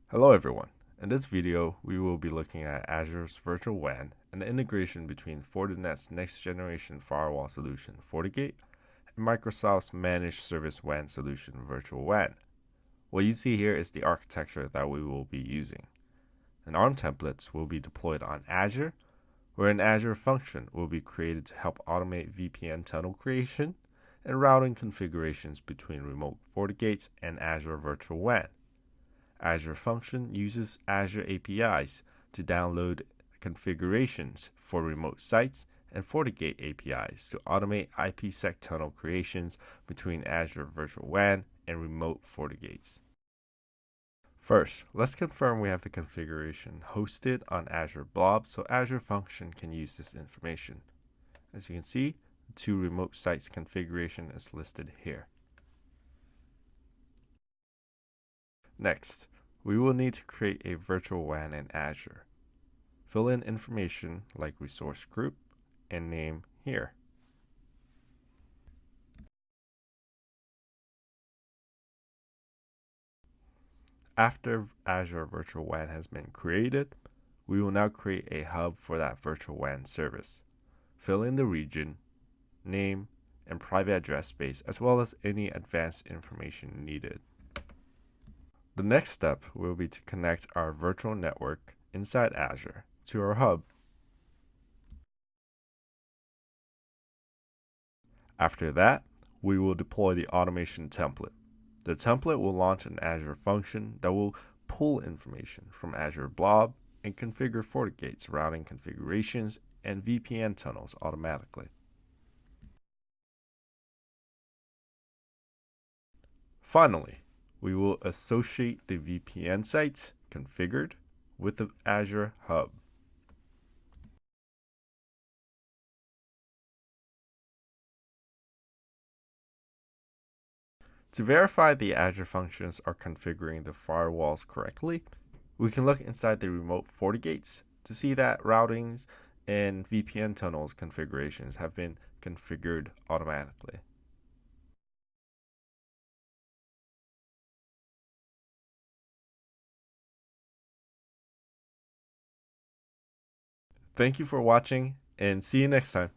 Hello everyone. In this video, we will be looking at Azure's Virtual WAN and the integration between Fortinet's next generation firewall solution, FortiGate, and Microsoft's managed service WAN solution, Virtual WAN. What you see here is the architecture that we will be using. An ARM templates will be deployed on Azure, where an Azure function will be created to help automate VPN tunnel creation and routing configurations between remote FortiGates and Azure Virtual WAN. Azure Function uses Azure APIs to download configurations for remote sites and FortiGate APIs to automate IPsec tunnel creations between Azure Virtual WAN and remote FortiGates. First, let's confirm we have the configuration hosted on Azure Blob so Azure Function can use this information. As you can see, the two remote sites configuration is listed here. Next, we will need to create a virtual WAN in Azure. Fill in information like resource group and name here. After Azure Virtual WAN has been created, we will now create a hub for that virtual WAN service. Fill in the region, name, and private address space, as well as any advanced information needed. The next step will be to connect our virtual network inside Azure to our hub. After that, we will deploy the automation template. The template will launch an Azure function that will pull information from Azure Blob and configure FortiGate's routing configurations and VPN tunnels automatically. Finally, we will associate the VPN sites configured with the Azure Hub. To verify the Azure functions are configuring the firewalls correctly, we can look inside the remote FortiGates to see that routings and VPN tunnels configurations have been configured automatically. Thank you for watching and see you next time.